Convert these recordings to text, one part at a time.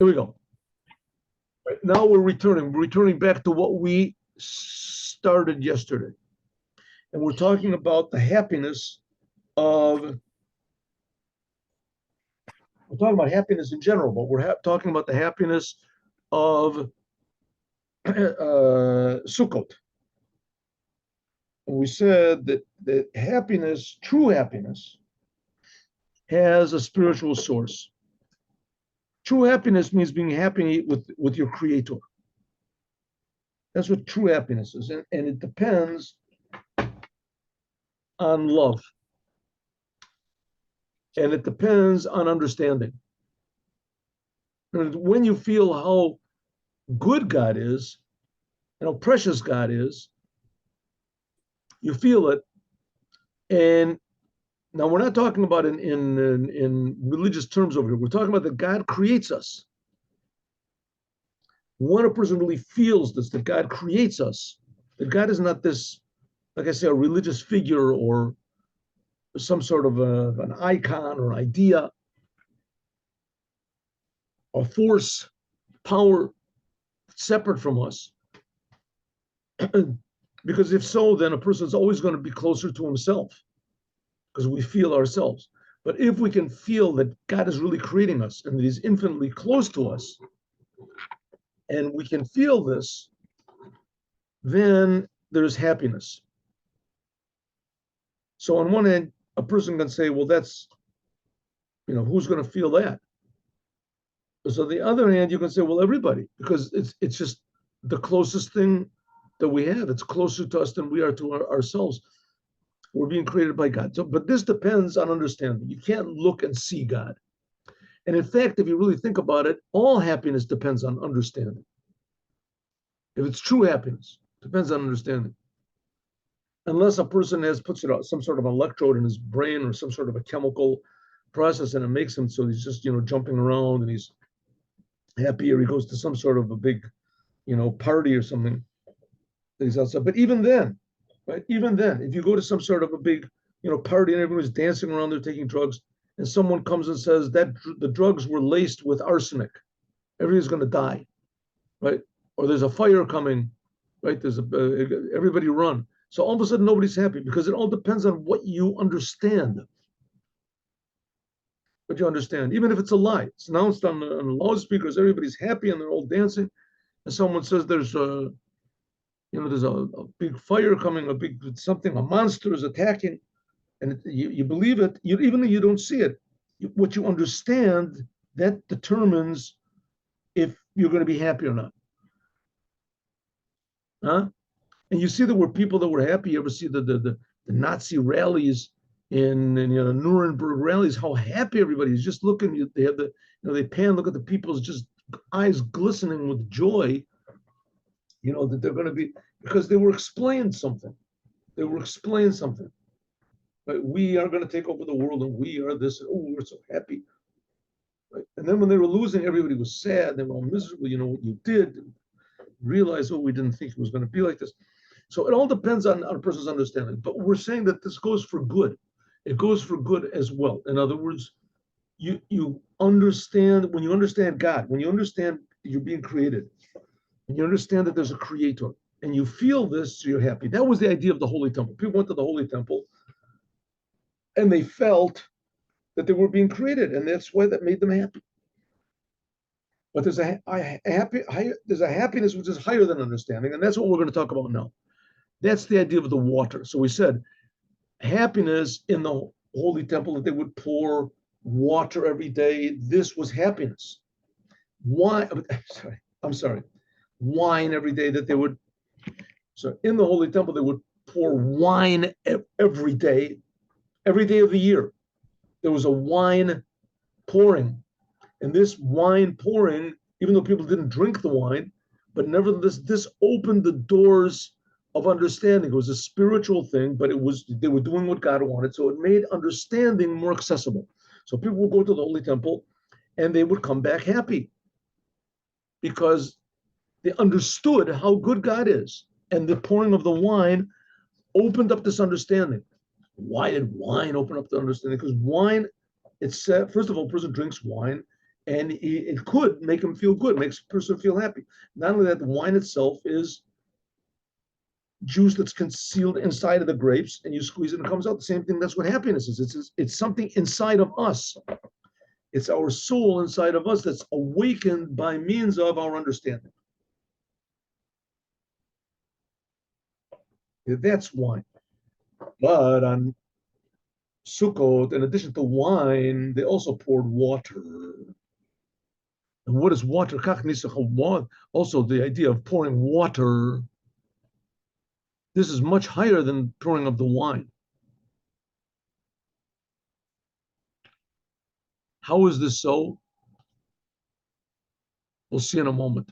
Here we go. Right, now we're returning back to what we started yesterday. And we're talking about the happiness of, we're talking about happiness in general, but we're talking about the happiness of Sukkot. And we said that happiness, true happiness, has a spiritual source. True happiness means being happy with your creator. That's what true happiness is. And it depends on love. And it depends on understanding. And when you feel how good God is, and how precious God is, you feel it. And now we're not talking about in religious terms over here. We're talking about that God creates us. When a person really feels this, that God creates us, that God is not this, like I say, a religious figure or some sort of an icon or an idea, a force, power separate from us. Because if so, then a person is always going to be closer to himself because we feel ourselves. But if we can feel that God is really creating us and that he's infinitely close to us, and we can feel this, then there's happiness. So on one hand, a person can say, well, that's, who's going to feel that? So on the other hand, you can say, well, everybody, because it's just the closest thing that we have. It's closer to us than we are to ourselves. We're being created by God. So, but this depends on understanding. You can't look and see God. And in fact, if you really think about it, all happiness depends on understanding. If it's true happiness, it depends on understanding. Unless a person puts it out, some sort of electrode in his brain or some sort of a chemical process, and it makes him so he's just jumping around and he's happy, or he goes to some sort of a big party or something that he's outside. But even then, right? Even then, if you go to some sort of a big party and everyone's dancing around there taking drugs, and someone comes and says that the drugs were laced with arsenic, everybody's going to die, right? Or there's a fire coming, right? There's everybody run. So all of a sudden nobody's happy, because it all depends on what you understand. What you understand, even if it's a lie, it's announced on loudspeakers, everybody's happy and they're all dancing, and someone says there's a big fire coming, a big something, a monster is attacking, and you believe it, even though you don't see it. What you understand, that determines if you're going to be happy or not. Huh? And you see there were people that were happy. You ever see the Nazi rallies in Nuremberg rallies? How happy everybody is, just looking. They have they pan, look at the people's just eyes glistening with joy. That they're going to be, because they were explained something. They were explained something. Right? We are going to take over the world, and we are this. Oh, we're so happy. Right? And then when they were losing, everybody was sad. They were all miserable. What you did. Realize, we didn't think it was going to be like this. So it all depends on a person's understanding. But we're saying that this goes for good. It goes for good as well. In other words, you understand, when you understand God, when you understand you're being created, and you understand that there's a creator, and you feel this, so you're happy. That was the idea of the Holy Temple. People went to the Holy Temple, and they felt that they were being created, and that's why that made them happy. But there's a happiness which is higher than understanding, and that's what we're going to talk about now. That's the idea of the water. So we said happiness in the Holy Temple, that they would pour water every day. This was happiness. Wine every day that they would. So in the Holy Temple, they would pour wine every day of the year. There was a wine pouring. And this wine pouring, even though people didn't drink the wine, but nevertheless, this opened the doors of understanding. It was a spiritual thing, but they were doing what God wanted. So it made understanding more accessible. So people would go to the Holy Temple and they would come back happy because they understood how good God is. And the pouring of the wine opened up this understanding. Why did wine open up the understanding? Because wine, it's first of all, a person drinks wine, And it could make him feel good, makes a person feel happy. Not only that, the wine itself is juice that's concealed inside of the grapes, and you squeeze it and it comes out. The same thing. That's what happiness is. It's something inside of us. It's our soul inside of us that's awakened by means of our understanding. That's wine. But on Sukkot, in addition to wine, they also poured water. And what is water? Also, the idea of pouring water. This is much higher than pouring of the wine. How is this so? We'll see in a moment.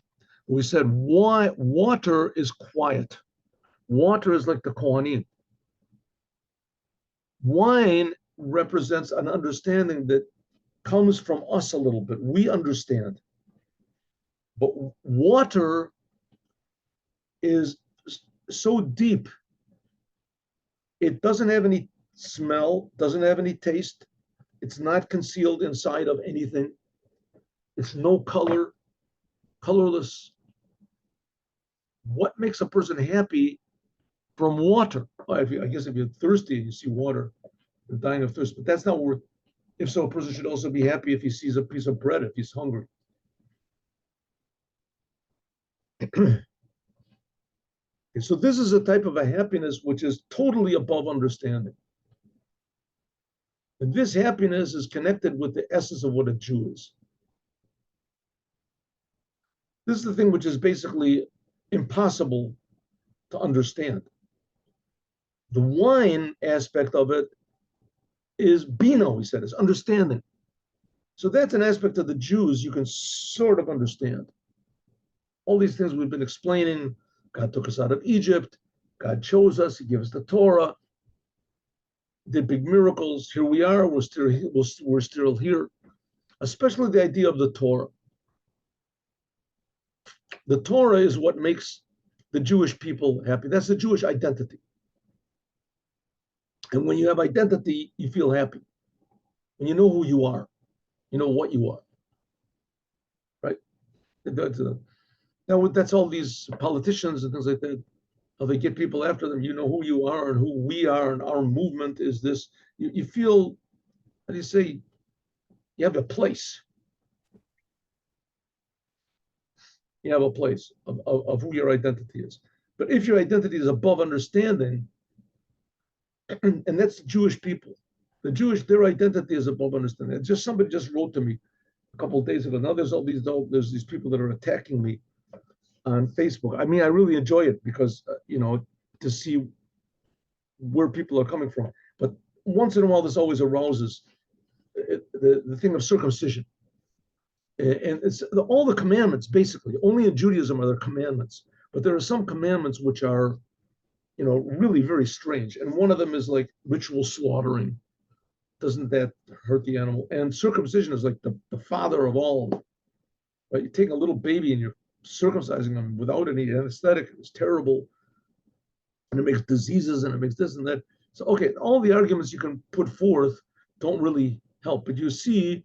We said why water is quiet. Water is like the Kohanim. Wine represents an understanding that comes from us a little bit. We understand. But water is so deep. It doesn't have any smell, doesn't have any taste. It's not concealed inside of anything. It's no color, colorless. What makes a person happy from water? I guess if you're thirsty and you see water, you're dying of thirst. But that's not what if so, a person should also be happy if he sees a piece of bread, if he's hungry. So this is a type of a happiness which is totally above understanding. And this happiness is connected with the essence of what a Jew is. This is the thing which is basically impossible to understand. The wine aspect of it is bino, he said, is understanding. So that's an aspect of the Jews you can sort of understand. All these things we've been explaining. God took us out of Egypt. God chose us. He gave us the Torah. Did big miracles. Here we are. We're still here. Especially the idea of the Torah. The Torah is what makes the Jewish people happy. That's the Jewish identity. And when you have identity, you feel happy. When you know who you are, you know what you are. Right? Now, that's all these politicians and things like that, how they get people after them. You know who you are and who we are, and our movement is this. You feel, how do you say, you have a place. You have a place of who your identity is. But if your identity is above understanding, and that's the Jewish people. Their identity is above understanding. It's just somebody just wrote to me a couple of days ago. Now there's these people that are attacking me on Facebook. I mean, I really enjoy it because, to see where people are coming from. But once in a while, this always arouses the thing of circumcision. And it's all the commandments, basically. Only in Judaism are there commandments. But there are some commandments which are, really very strange. And one of them is like ritual slaughtering. Doesn't that hurt the animal? And circumcision is like the father of all of them. Right? You take a little baby and you're circumcising them without any anesthetic. It's terrible. And it makes diseases and it makes this and that. So, okay, all the arguments you can put forth don't really help. But you see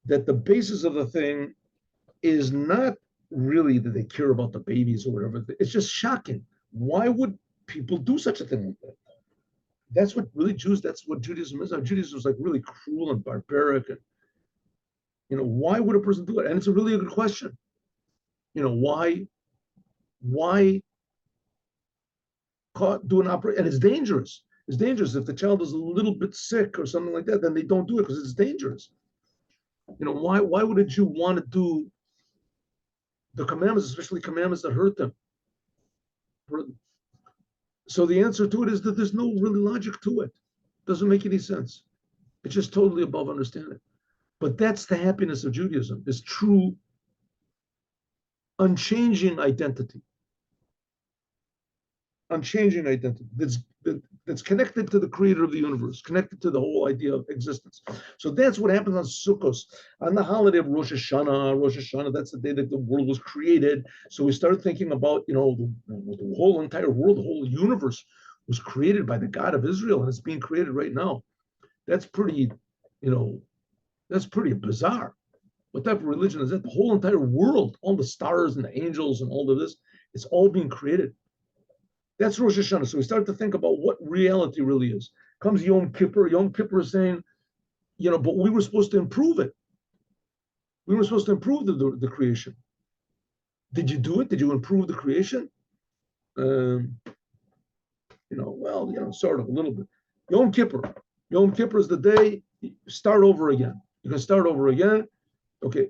that the basis of the thing is not really that they care about the babies or whatever. It's just shocking. Why would people do such a thing like that? That's what Judaism is. Judaism is like really cruel and barbaric. And, why would a person do it? And it's a really good question. Why do an operation? And it's dangerous. It's dangerous. If the child is a little bit sick or something like that, then they don't do it because it's dangerous. Why would a Jew want to do the commandments, especially commandments that hurt them? So the answer to it is that there's no really logic to it. It doesn't make any sense. It's just totally above understanding. But that's the happiness of Judaism, is true, unchanging identity. Unchanging identity that's connected to the creator of the universe, connected to the whole idea of existence. So that's what happens on Sukkot, on the holiday of Rosh Hashanah. Rosh Hashanah, that's the day that the world was created. So we started thinking about, the whole entire world, the whole universe was created by the God of Israel, and it's being created right now. That's pretty, that's pretty bizarre. What type of religion is that? The whole entire world, all the stars and the angels and all of this, it's all being created. That's Rosh Hashanah. So we start to think about what reality really is. Comes Yom Kippur. Yom Kippur is saying, but we were supposed to improve it. We were supposed to improve the creation. Did you do it? Did you improve the creation? Sort of a little bit. Yom Kippur. Yom Kippur is the day you start over again. You can start over again. Okay.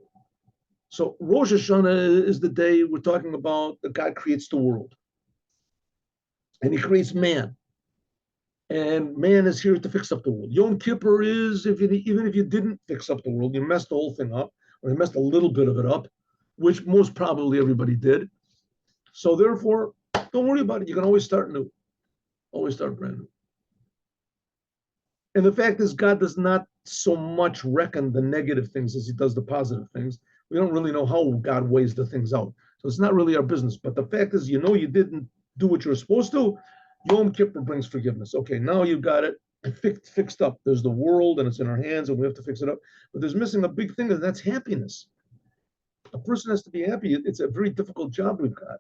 So Rosh Hashanah is the day we're talking about that God creates the world. And he creates man. And man is here to fix up the world. Yom Kippur is, even if you didn't fix up the world, you messed the whole thing up, or you messed a little bit of it up, which most probably everybody did. So therefore, don't worry about it. You can always start new. Always start brand new. And the fact is, God does not so much reckon the negative things as he does the positive things. We don't really know how God weighs the things out. So it's not really our business. But the fact is, you didn't do what you're supposed to. Yom Kippur brings forgiveness. Okay, now you've got it fixed up. There's the world and it's in our hands and we have to fix it up. But there's missing a big thing, and that's happiness. A person has to be happy. It's a very difficult job we've got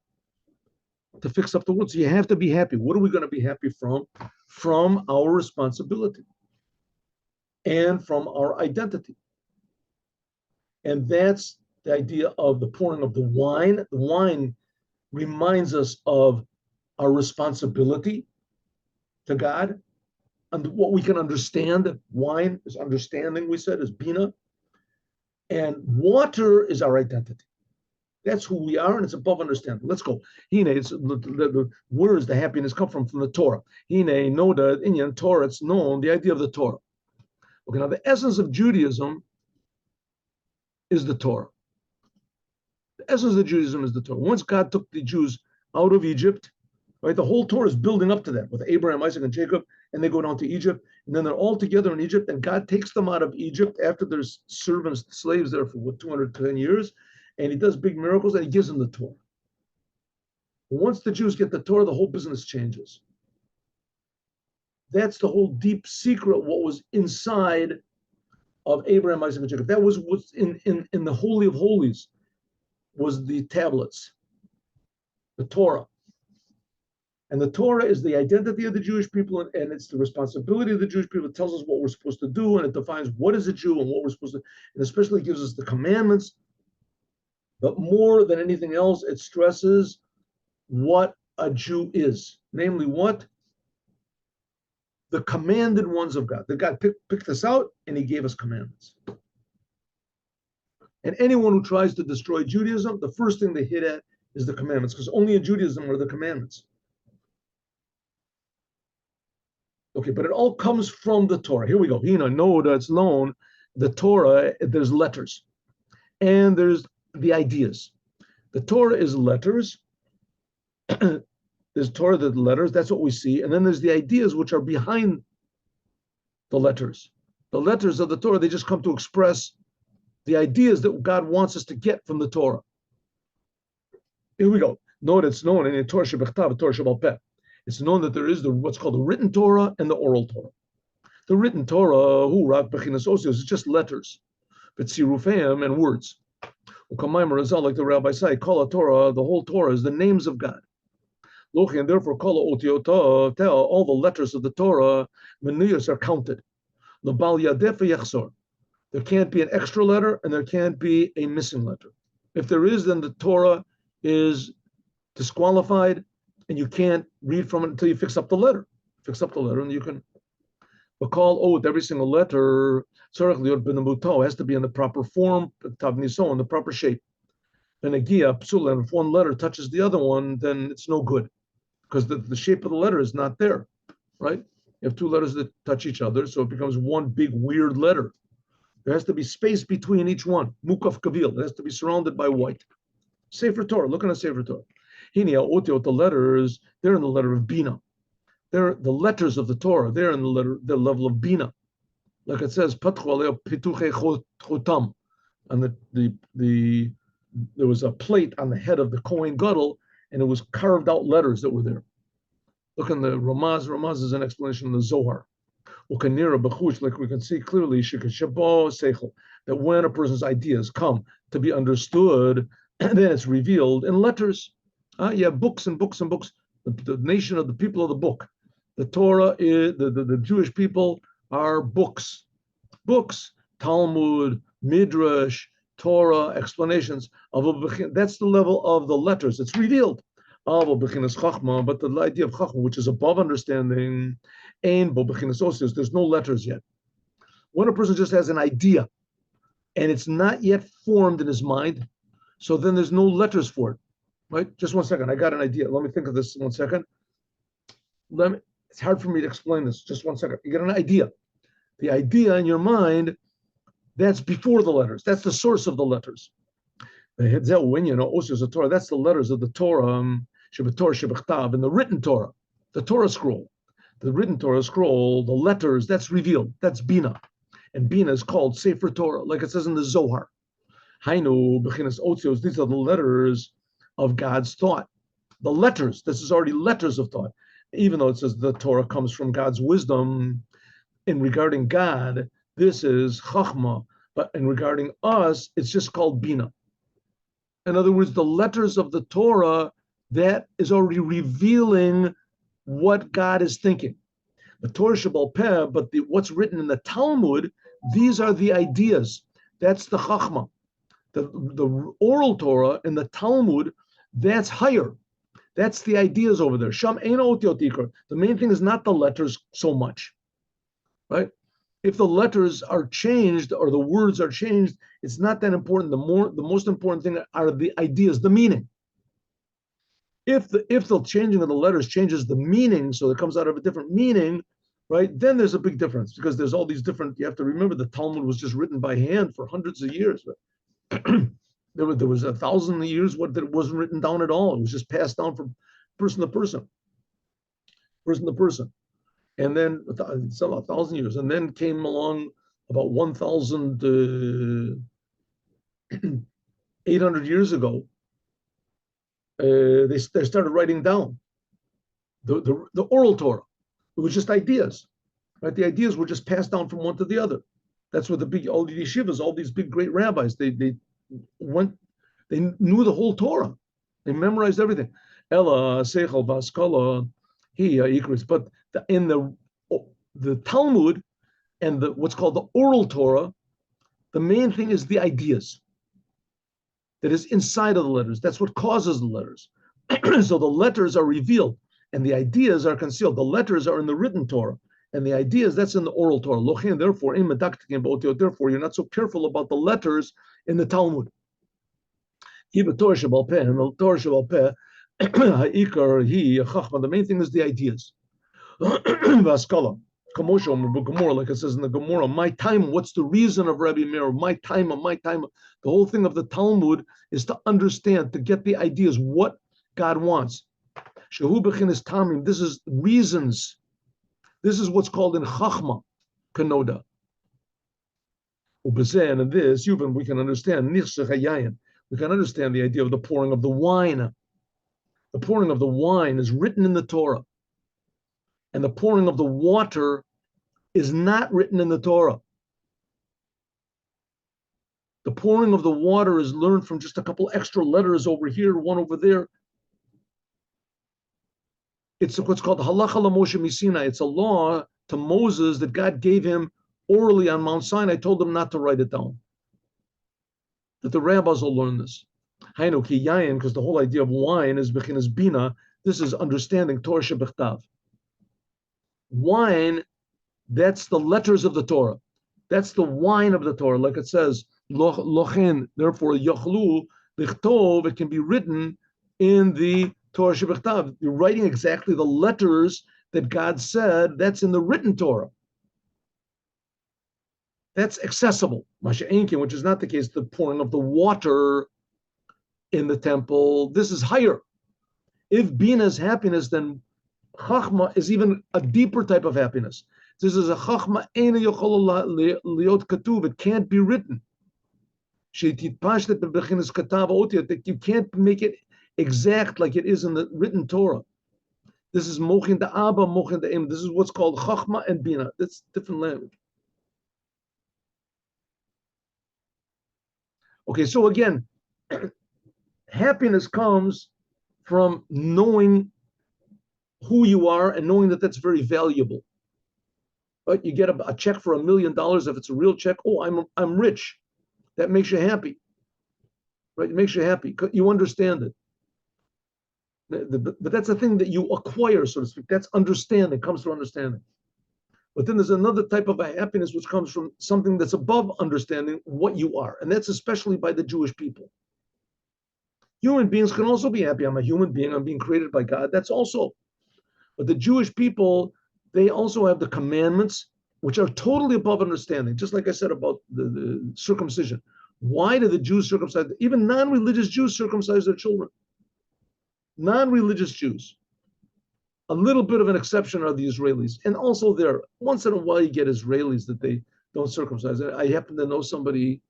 to fix up the world. So you have to be happy. What are we going to be happy from? From our responsibility and from our identity. And that's the idea of the pouring of the wine. The wine reminds us of our responsibility to God and what we can understand. Wine is understanding, we said, is bina. And water is our identity. That's who we are, and it's above understanding. Let's go. Where does the happiness come from? From the Torah. Hine, know that in Torah, it's known, the idea of the Torah. Okay, now the essence of Judaism is the Torah. The essence of Judaism is the Torah. Once God took the Jews out of Egypt, right, the whole Torah is building up to that with Abraham, Isaac, and Jacob, and they go down to Egypt, and then they're all together in Egypt, and God takes them out of Egypt after there's servants, slaves there for 210 years, and he does big miracles, and he gives them the Torah. Once the Jews get the Torah, the whole business changes. That's the whole deep secret, what was inside of Abraham, Isaac, and Jacob. That was what's in the Holy of Holies, was the tablets, the Torah. And the Torah is the identity of the Jewish people, and it's the responsibility of the Jewish people. It tells us what we're supposed to do, and it defines what is a Jew and what we're supposed to, and especially gives us the commandments. But more than anything else, it stresses what a Jew is, namely what? The commanded ones of God. That God picked us out, and he gave us commandments. And anyone who tries to destroy Judaism, the first thing they hit at is the commandments, because only in Judaism are the commandments. Okay, but it all comes from the Torah. Here we go. Know that it's known, the Torah, there's letters, and there's the ideas. The Torah is letters. There's Torah, the letters, that's what we see. And then there's the ideas which are behind the letters. The letters of the Torah, they just come to express the ideas that God wants us to get from the Torah. Here we go. Know that it's known in Torah Shebechtav, Torah Shebal Peh. It's known that there is what's called the written Torah and the oral Torah. The written Torah, is just letters, but sirufim and words. Like the rabbi say, call a Torah, the whole Torah is the names of God. And therefore, all the letters of the Torah, menuyos are counted. There can't be an extra letter and there can't be a missing letter. If there is, then the Torah is disqualified and you can't read from it until you fix up the letter. Fix up the letter and you can call every single letter has to be in the proper form, in the proper shape. And if one letter touches the other one, then it's no good because the shape of the letter is not there, right? You have two letters that touch each other, so it becomes one big weird letter. There has to be space between each one. Mukaf Kavil. It has to be surrounded by white. Sefer Torah. Look at a Sefer Torah. The letters, they're in the letter of Bina. They're the letters of the Torah. They're in the level of Bina. Like it says, Patchu Pituche Chotam. And there was a plate on the head of the Kohen Gadol, and it was carved out letters that were there. Look in the Ramaz. Ramaz is an explanation of the Zohar. Ukanira b'chush, like we can see clearly, shikashabo seichel, that when a person's ideas come to be understood, then it's revealed in letters. You have books and books and books. The nation of the people of the book. The Torah is the Jewish people are books, Talmud, Midrash, Torah, explanations of that's the level of the letters. It's revealed. But the idea of chachma, which is above understanding, there's no letters yet. When a person just has an idea and it's not yet formed in his mind, so then there's no letters for it. Right? Just 1 second. I got an idea. Let me think of this 1 second. It's hard for me to explain this. Just 1 second. You get an idea. The idea in your mind, that's before the letters. That's the source of the letters. That's the letters of the Torah, in the written Torah, the Torah scroll. The written Torah scroll, the letters, that's revealed. That's Bina. And Bina is called Sefer Torah, like it says in the Zohar. Hainu, Bechinas Otzios, these are the letters of God's thought. The letters, this is already letters of thought. Even though it says the Torah comes from God's wisdom, in regarding God, this is Chachma, but in regarding us, it's just called Bina. In other words, the letters of the Torah, that is already revealing what God is thinking. The Torah Shabbat Peh, but what's written in the Talmud, these are the ideas. That's the Chachma. The oral Torah in the Talmud, that's higher. That's the ideas over there. Sham Eino Otiot Ikar. The main thing is not the letters so much, right? If the letters are changed or the words are changed, it's not that important. The most important thing are the ideas, the meaning. If the changing of the letters changes the meaning, so it comes out of a different meaning, right? Then there's a big difference because there's all these different. You have to remember the Talmud was just written by hand for hundreds of years. There was 1,000 years what that wasn't written down at all. It was just passed down from person to person, and then it's a 1,000 years, and then came along about 1,800 years ago. They started writing down the oral Torah. It was just ideas, right? The ideas were just passed down from one to the other. That's what all the yeshivas, all these big great rabbis, they knew the whole Torah. They memorized everything. Ella seichel baskala he ikris. But in the Talmud and what's called the oral Torah, the main thing is the ideas that is inside of the letters. That's what causes the letters. So the letters are revealed and the ideas are concealed. The letters are in the written Torah and the ideas, that's in the oral Torah. Therefore, you're not so careful about the letters in the Talmud. Even Torah Shabbat Peh, and the Torah Shabbat Peh, the main thing is the ideas. Vaskala. Like it says in the Gemara, my time, what's the reason of Rabbi Meir? My time. The whole thing of the Talmud is to understand, to get the ideas, what God wants. Shehu bechinas tamim, this is reasons. This is what's called in Chachma, Kanoda. And in this, we can understand, we can understand the idea of the pouring of the wine. The pouring of the wine is written in the Torah. And the pouring of the water is not written in the Torah. The pouring of the water is learned from just a couple extra letters over here, one over there. It's what's called the Halacha LaMoshe Misinai. It's a law to Moses that God gave him orally on Mount Sinai. Told him not to write it down. That the rabbis will learn this. Hainu ki yayin, because the whole idea of wine is bechinas bina. This is understanding Torah shebechtav. Wine, that's the letters of the Torah. That's the wine of the Torah, like it says, lochen, therefore, yochlu, lichtov, it can be written in the Torah shebechtav. You're writing exactly the letters that God said, that's in the written Torah. That's accessible. Masha'enkin, which is not the case, the pouring of the water in the temple, this is higher. If Bina is happiness, then Chachma is even a deeper type of happiness. This is a Chachma Eina Yochol Liot Katuv. It can't be written. That you can't make it exact like it is in the written Torah. This is mochin the Abba, mochin the Im. This is what's called Chachma and Bina. That's different language. Okay, so again, happiness comes from knowing who you are and knowing that that's very valuable. Right? You get a check for $1 million if it's a real check. Oh, I'm rich. That makes you happy. Right? It makes you happy. You understand it. But that's a thing that you acquire, so to speak. That's understanding, comes from understanding. But then there's another type of a happiness which comes from something that's above understanding what you are. And that's especially by the Jewish people. Human beings can also be happy. I'm a human being. I'm being created by God. That's also. But the Jewish people, they also have the commandments, which are totally above understanding. Just like I said about the circumcision. Why do the Jews circumcise? Even non-religious Jews circumcise their children. Non-religious Jews. A little bit of an exception are the Israelis. And also there, once in a while you get Israelis that they don't circumcise. I happen to know somebody,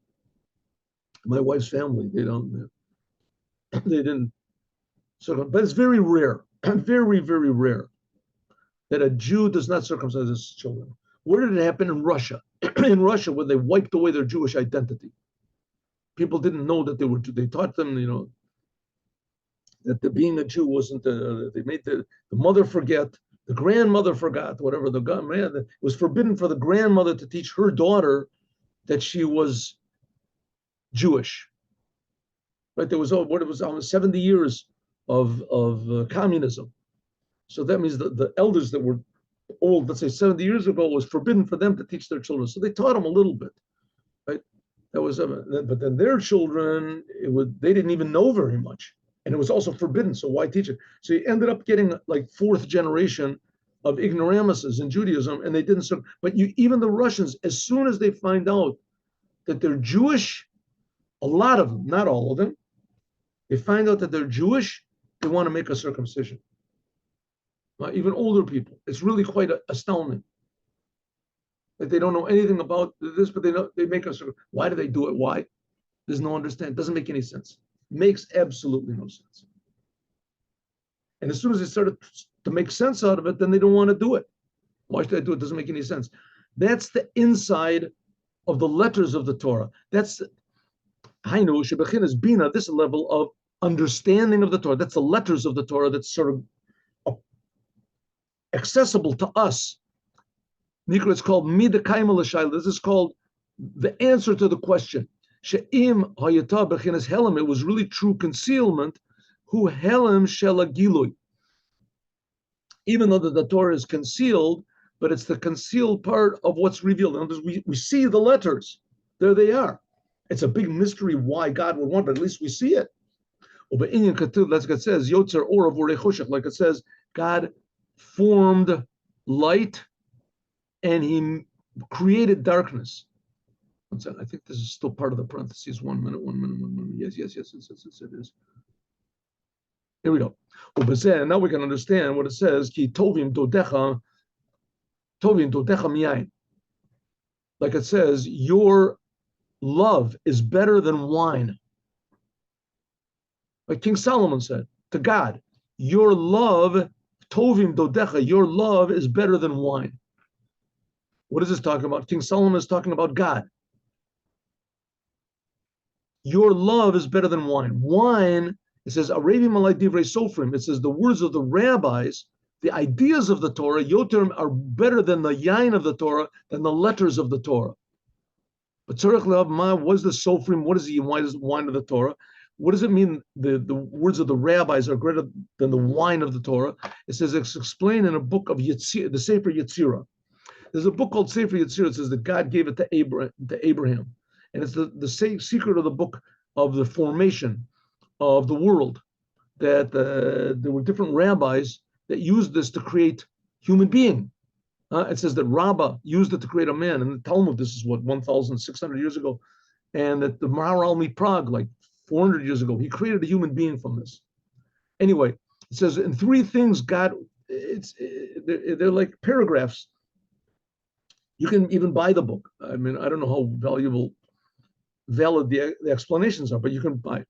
my wife's family, they didn't circumcise, but it's very rare, very, very rare that a Jew does not circumcise his children. Where did it happen? In Russia. In Russia, where they wiped away their Jewish identity. People didn't know that they taught them, that being a Jew wasn't, they made the mother forget, the grandmother forgot, whatever it was forbidden for the grandmother to teach her daughter that she was Jewish. Right? There was almost 70 years of communism. So that means the elders that were old, let's say 70 years ago, was forbidden for them to teach their children. So they taught them a little bit, right? That was, but then their children, they didn't even know very much. And it was also forbidden, so why teach it? So you ended up getting like fourth generation of ignoramuses in Judaism, and they didn't. But even the Russians, as soon as they find out that they're Jewish, a lot of them, not all of them, they find out that they're Jewish, they want to make a circumcision. Even older people, it's really quite astounding that they don't know anything about this, but they make a circumcision. Why do they do it? Why? There's no understanding. It doesn't make any sense. Makes absolutely no sense. And as soon as they started to make sense out of it, then they don't want to do it. Why should I do it? It doesn't make any sense. That's the inside of the letters of the Torah. That's Hainu Shebechin is Bina, this level of understanding of the Torah. That's the letters of the Torah that's sort of accessible to us. Nikra, it's called Midakaima L'Shayla. This is called the answer to the question. She'im hayata bechinas helam, it was really true concealment, hu helam shela gilui. Even though the Torah is concealed, but it's the concealed part of what's revealed. In other words, we see the letters. There they are. It's a big mystery why God would want, but at least we see it. Like it says, Yotzer or of like it says, God formed light and he created darkness. I think this is still part of the parentheses. 1 minute. Yes, it is. Here we go. And now we can understand what it says. Ki tovim dodecha miyain. Like it says, your love is better than wine. Like King Solomon said to God, your love, tovim dodecha, your love is better than wine. What is this talking about? King Solomon is talking about God. Your love is better than wine. Wine, it says, Arabi Malay Divrei Sofrim. It says the words of the rabbis, the ideas of the Torah, Yoterm, are better than the yain of the Torah, than the letters of the Torah. But Tzarech Le'av Ma, what is the Sofrim? What is the wine of the Torah? What does it mean the words of the rabbis are greater than the wine of the Torah? It says it's explained in a book of Yetzirah, the Sefer Yetzirah. There's a book called Sefer Yetzirah. It says that God gave it to Abraham. And it's the same secret of the book of the formation of the world, that there were different rabbis that used this to create human being. It says that Rabbah used it to create a man. And the Talmud, this is what, 1,600 years ago. And that the Maharal Prague, like 400 years ago, he created a human being from this. Anyway, it says in three things, God, they're like paragraphs. You can even buy the book. I mean, I don't know how valid the explanations are, but you can buy it.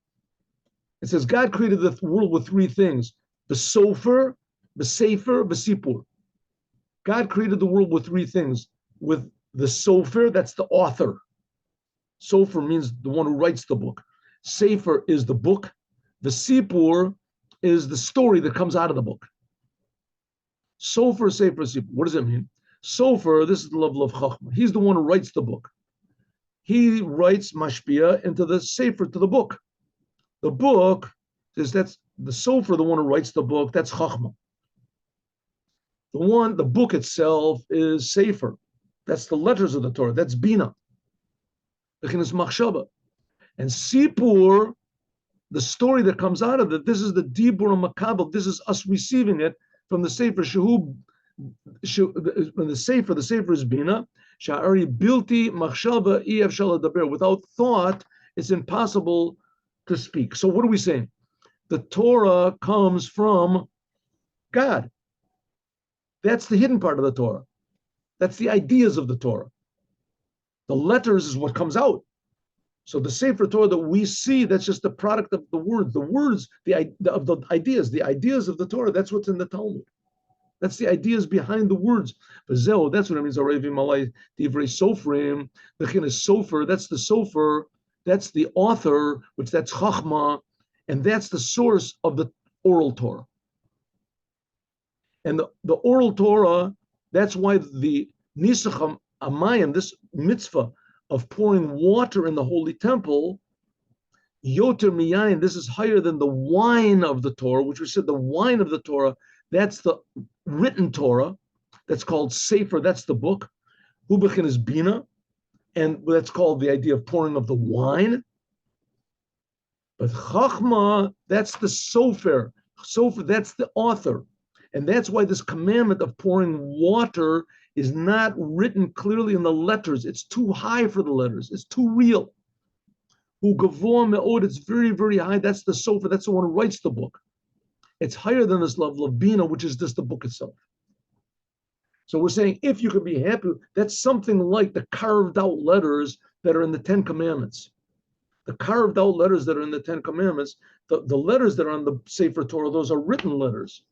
It says God created the world with three things: the sofer, b'sefer, b'sipur. God created the world with three things. With the sofer, that's the author. Sofer means the one who writes the book. Sefer is the book. The sipur is the story that comes out of the book. Sofer, sefer, sipur. What does it mean? Sofer, this is the level of Chachma. He's the one who writes the book. He writes mashpia into the sefer, to the book. The book is that's the sofer, the one who writes the book. That's Chachma. The book itself is sefer. That's the letters of the Torah. That's bina. And sipur, the story that comes out of it, this is the dibur makabel. This is us receiving it from the sefer. When the sefer is bina. Sha'ari bilti machshava iyavshal daber. Without thought, it's impossible to speak. So what are we saying? The Torah comes from God. That's the hidden part of the Torah. That's the ideas of the Torah. The letters is what comes out. So the Sefer Torah that we see, that's just the product of the words. The words, of the ideas. The ideas of the Torah, that's what's in the Talmud. That's the ideas behind the words. That's what it means. Divrei Sofrim, Bechin is Sofer, that's the Sofer, that's the author, which that's Chachma, and that's the source of the oral Torah. And the oral Torah, that's why the Nisach Amayim, this mitzvah of pouring water in the holy temple, Yoter Miyayin, this is higher than the wine of the Torah, which we said the wine of the Torah, that's the written Torah, that's called Sefer, that's the book. Hubachin is Bina, and that's called the idea of pouring of the wine. But Chachma, that's the Sofer. Sofer, that's the author. And that's why this commandment of pouring water is not written clearly in the letters. It's too high for the letters. It's too real. It's very, very high. That's the Sofer. That's the one who writes the book. It's higher than this level of Bina, which is just the book itself. So we're saying if you can be happy, that's something like the carved out letters that are in the Ten Commandments. The carved out letters that are in the Ten Commandments, the letters that are on the Sefer Torah, those are written letters.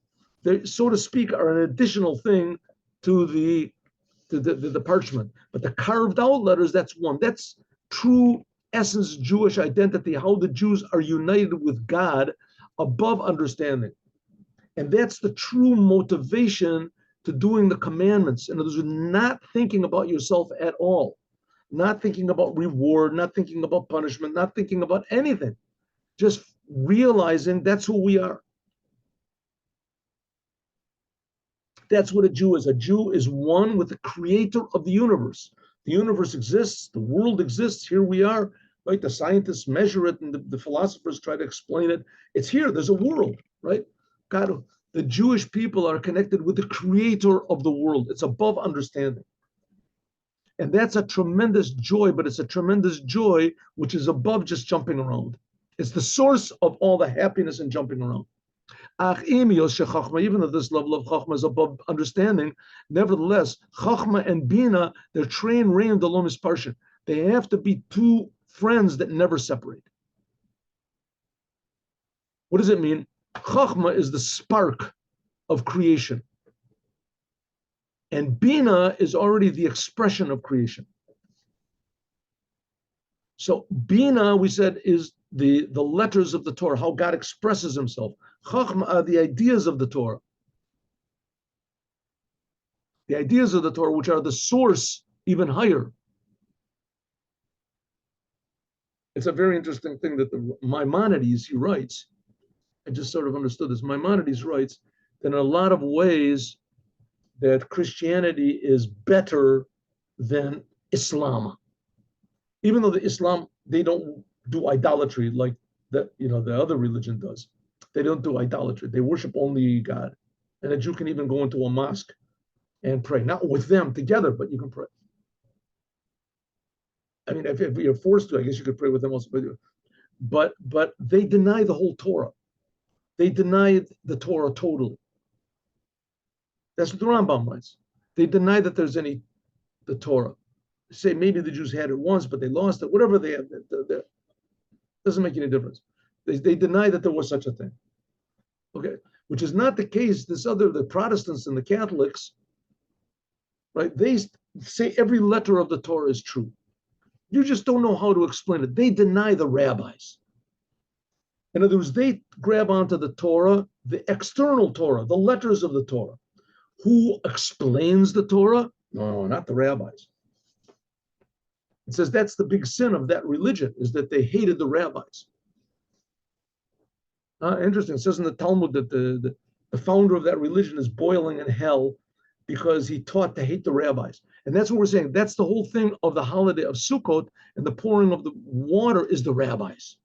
They, so to speak, are an additional thing to the parchment. But the carved out letters, that's one. That's true essence Jewish identity, how the Jews are united with God above understanding. And that's the true motivation to doing the commandments. In other words, not thinking about yourself at all, not thinking about reward, not thinking about punishment, not thinking about anything, just realizing that's who we are. That's what a Jew is. A Jew is one with the creator of the universe. The universe exists, the world exists, here we are, right? The scientists measure it and the philosophers try to explain it. It's here, there's a world, right? God, the Jewish people are connected with the creator of the world. It's above understanding. And that's a tremendous joy, but it's a tremendous joy which is above just jumping around. It's the source of all the happiness in jumping around. Even though this level of Chachma is above understanding, nevertheless, Chachma and Bina, they're trained rein the lomis parshin. They have to be two friends that never separate. What does it mean? Chachma is the spark of creation. And Bina is already the expression of creation. So Bina, we said, is the letters of the Torah, how God expresses himself. Chachma are the ideas of the Torah. The ideas of the Torah, which are the source even higher. It's a very interesting thing that the Maimonides, he writes, I just sort of understood this, Maimonides writes that in a lot of ways that Christianity is better than Islam. Even though the Islam, they don't do idolatry like the other religion does. They don't do idolatry. They worship only God. And a Jew can even go into a mosque and pray. Not with them together, but you can pray. I mean, if you're forced to, I guess you could pray with them also. But they deny the whole Torah. They deny the Torah totally. That's what the Rambam writes. They deny that there's the Torah. They say maybe the Jews had it once, but they lost it. Whatever they have, doesn't make any difference. They deny that there was such a thing. Okay, which is not the case. The Protestants and the Catholics, right? They say every letter of the Torah is true. You just don't know how to explain it. They deny the rabbis. In other words, they grab onto the Torah, the external Torah, the letters of the Torah. Who explains the Torah? No, not the rabbis. It says that's the big sin of that religion, is that they hated the rabbis. Interesting. It says in the Talmud that the founder of that religion is boiling in hell because he taught to hate the rabbis. And that's what we're saying. That's the whole thing of the holiday of Sukkot, and the pouring of the water is the rabbis.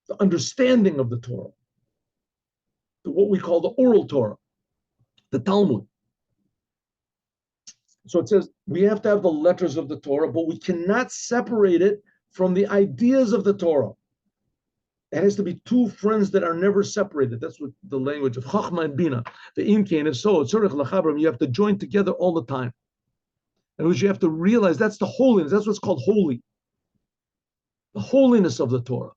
The understanding of the Torah, what we call the oral Torah, the Talmud. So it says we have to have the letters of the Torah, but we cannot separate it from the ideas of the Torah. It has to be two friends that are never separated. That's what the language of Chachma and Bina. The Imkain, if so, you have to join together all the time. And which you have to realize that's the holiness. That's what's called holy. The holiness of the Torah.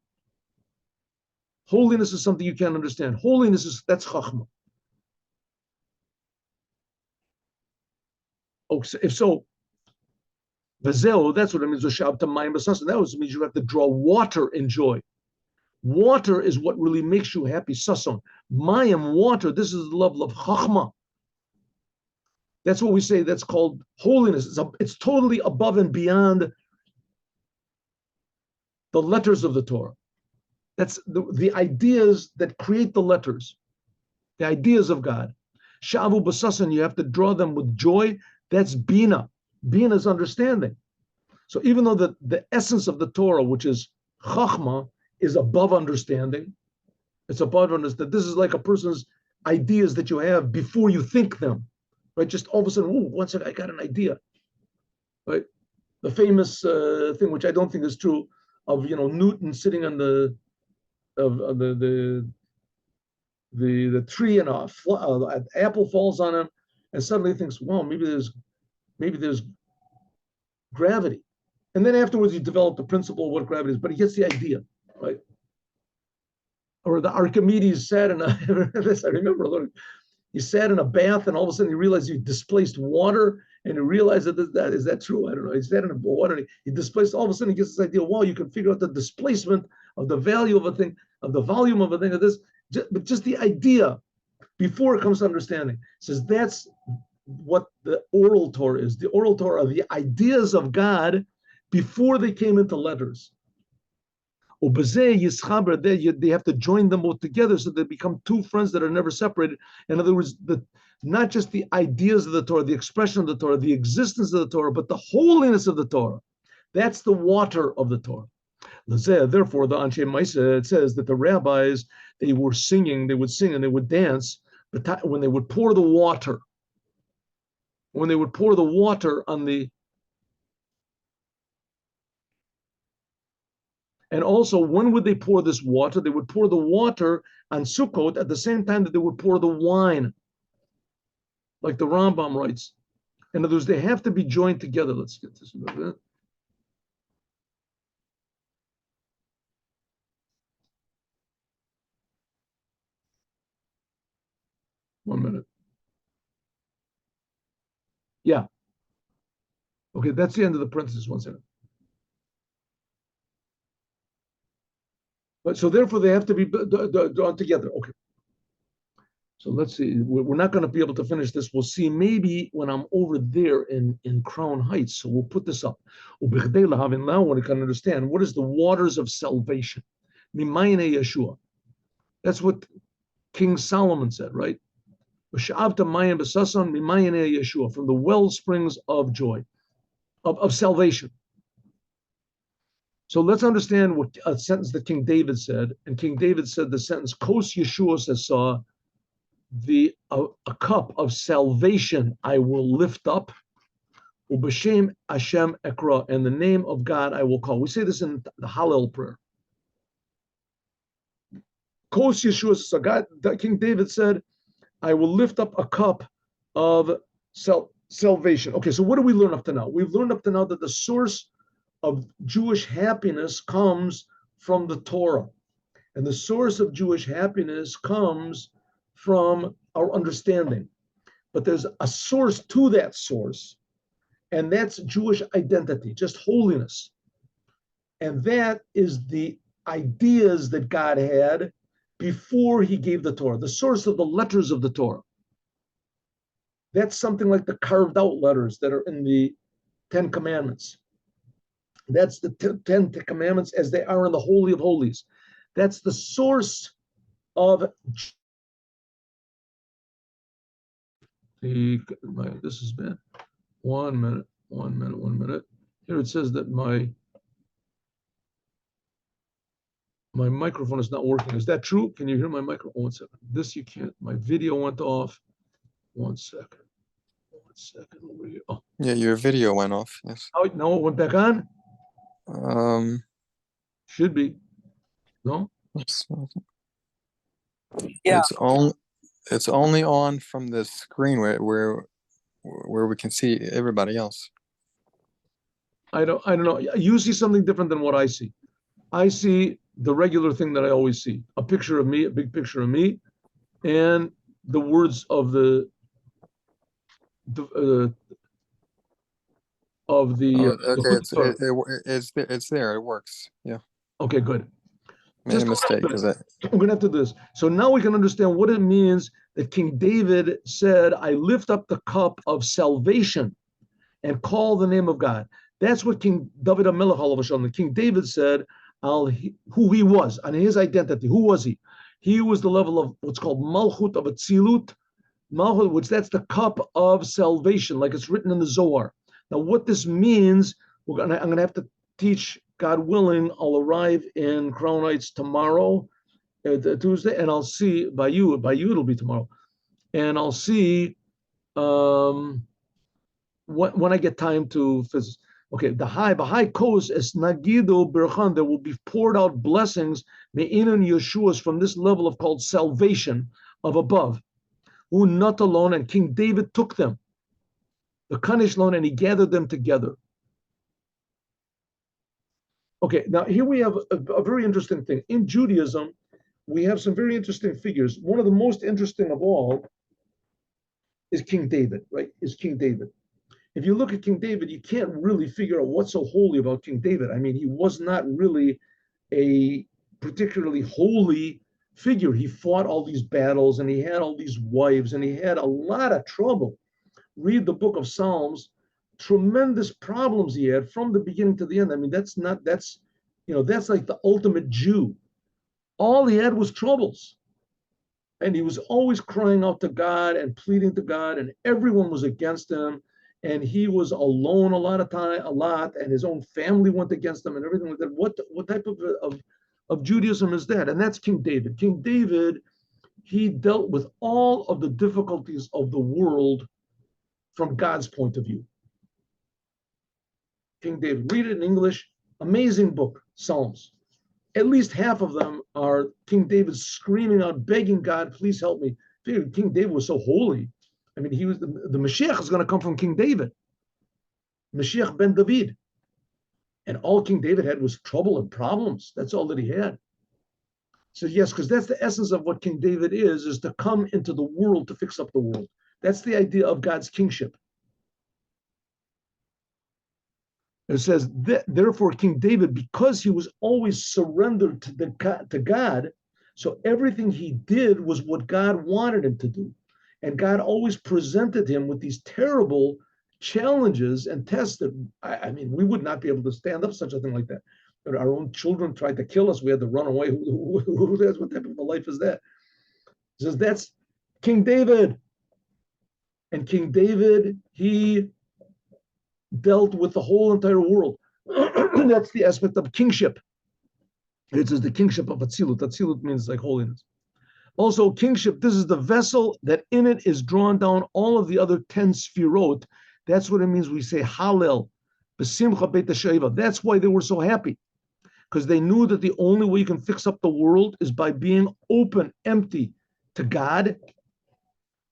Holiness is something you can't understand. Holiness that's Chachma. Oh, if so, Vazeo, that's what it means. That means you have to draw water in joy. Water is what really makes you happy. Sason. Mayim, water, this is the level of Chachma. That's what we say, that's called holiness. It's totally above and beyond the letters of the Torah. That's the ideas that create the letters, the ideas of God. Shavu b'sasan, you have to draw them with joy. That's Bina. Bina is understanding. So even though the essence of the Torah, which is Chachma, is above understanding, it's above understanding. This is like a person's ideas that you have before you think them, right? Just all of a sudden, one second, I got an idea, right? The famous thing, which I don't think is true, of Newton sitting on the tree and an apple falls on him, and suddenly he thinks, wow, maybe there's gravity. And then afterwards he developed the principle of what gravity is, but he gets the idea, right? Or the Archimedes sat in this I remember, he sat in a bath and all of a sudden he realized he displaced water, and he realized that is that true? I don't know. He sat in the water and he displaced, all of a sudden he gets this idea, wow, you can figure out the displacement of the value of a thing, of the volume of a thing, of this, but just the idea before it comes to understanding. It says that's what the oral Torah is. The oral Torah are the ideas of God before they came into letters. They have to join them both together so they become two friends that are never separated. In other words, not just the ideas of the Torah, the expression of the Torah, the existence of the Torah, but the holiness of the Torah. That's the water of the Torah. Therefore, the Anshe Maisa, it says that the rabbis, they would sing and they would dance, but when they would pour the water, on the, and also, when would they pour this water? They would pour the water on Sukkot at the same time that they would pour the wine, like the Rambam writes. In other words, they have to be joined together. Let's get this a bit. One minute. Yeah. Okay, that's the end of the parenthesis. One second. But so therefore, they have to be drawn together. Okay. So let's see. We're not going to be able to finish this. We'll see maybe when I'm over there in Crown Heights. So we'll put this up. Now one can understand what is the waters of salvation. Yeshua. That's what King Solomon said, right? From the well springs of joy, of salvation. So let's understand what a sentence that King David said. And King David said the sentence, Kos Yeshua saw, a cup of salvation I will lift up, Ubashem Hashem Ekra, and the name of God I will call. We say this in the Hallel prayer. Kos Yeshua saw, God, King David said, I will lift up a cup of salvation. Okay, so what do we learn up to now? We've learned up to now that the source of Jewish happiness comes from the Torah. And the source of Jewish happiness comes from our understanding. But there's a source to that source, and that's Jewish identity, just holiness. And that is the ideas that God had before he gave the Torah, the source of the letters of the Torah. That's something like the carved out letters that are in the 10 Commandments. That's the 10 Commandments as they are in the Holy of Holies. That's the source of this has been 1 minute, 1 minute, 1 minute. Here it says that my microphone is not working. Is that true? Can you hear my microphone? 1 second. This you can't. My video went off. 1 second. 1 second. Over here. Oh. Yeah, your video went off. Yes. Oh, no, it went back on? Should be. No? Yeah. It's only on from the screen where we can see everybody else. I don't know. You see something different than what I see. I see the regular thing that I always see: a picture of me, a big picture of me, and the words of It's there. It works. Yeah. Okay, good. Made a mistake. We're gonna have to do this. So now we can understand what it means that King David said, "I lift up the cup of salvation and call the name of God." That's what King David HaMelech, all of a sudden, King David said, who he was and his identity. Who was he? He was the level of what's called Malchut of Atzilut, Malchut, which that's the cup of salvation, like it's written in the Zohar. Now, what this means, I'm gonna have to teach. God willing, I'll arrive in Crown Heights tomorrow, Tuesday, and I'll see by you it'll be tomorrow, and I'll see when I get time to visit. Okay, the high coast is Nagido Birchan. There will be poured out blessings, Me'inan Yeshua's from this level of called salvation of above. Who not alone, and King David took them, the Kanish loan, and he gathered them together. Okay, now here we have a very interesting thing. In Judaism, we have some very interesting figures. One of the most interesting of all is King David, right? Is King David. If you look at King David, you can't really figure out what's so holy about King David. I mean, he was not really a particularly holy figure. He fought all these battles, and he had all these wives, and he had a lot of trouble. Read the book of Psalms. Tremendous problems he had from the beginning to the end. I mean, that's like the ultimate Jew. All he had was troubles. And he was always crying out to God and pleading to God, and everyone was against him. And he was alone a lot, and his own family went against him and everything like that. What type of Judaism is that? And that's King David. King David, he dealt with all of the difficulties of the world from God's point of view. King David, read it in English, amazing book, Psalms. At least half of them are King David screaming out, begging God, please help me. King David was so holy. I mean, he was the Moshiach is going to come from King David, Moshiach ben David. And all King David had was trouble and problems. That's all that he had. So yes, because that's the essence of what King David is to come into the world to fix up the world. That's the idea of God's kingship. It says, therefore, King David, because he was always surrendered to God, so everything he did was what God wanted him to do. And God always presented him with these terrible challenges and tests that, I mean, we would not be able to stand up such a thing like that. Our own children tried to kill us. We had to run away. What type of a life is that? It says, that's King David. And King David, he dealt with the whole entire world. That's the aspect of kingship. It is the kingship of Atzilut. Atzilut means like holiness. Also, kingship, this is the vessel that in it is drawn down all of the other 10 sfirot. That's what it means we say Hallel, B'simcha Beit HaShoeva. That's why they were so happy, because they knew that the only way you can fix up the world is by being open, empty to God.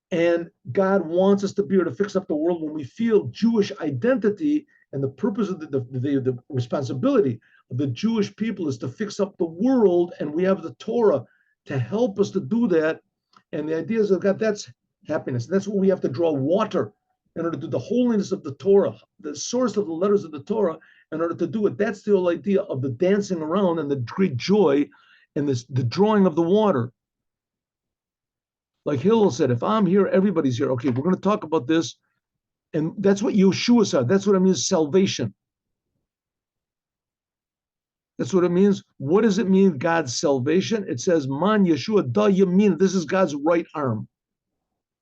And God wants us to be able to fix up the world when we feel Jewish identity, and the purpose of the responsibility of the Jewish people is to fix up the world, and we have the Torah to help us to do that. And the idea is that God, that's happiness. That's what we have to draw water in order to do the holiness of the Torah, the source of the letters of the Torah. In order to do it, that's the whole idea of the dancing around and the great joy and the drawing of the water. Like Hillel said, if I'm here, everybody's here. Okay, we're going to talk about this. And that's what Yeshua said. That's what it means, salvation. That's what it means. What does it mean, God's salvation? It says, Man Yeshua da Yamin. This is God's right arm.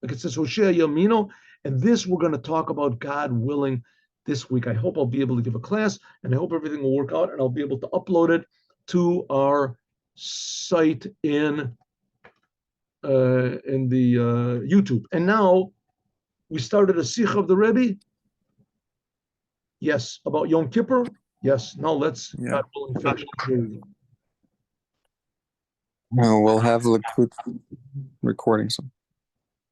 Like it says, Hoshea Yamino. And this we're going to talk about, God willing, this week. I hope I'll be able to give a class, and I hope everything will work out, and I'll be able to upload it to our site in the YouTube. And now we started a Sikh of the Rebbe. Yes, about Yom Kippur. Yes. Now let's, God willing, finish. No, we'll have Likuti recording some.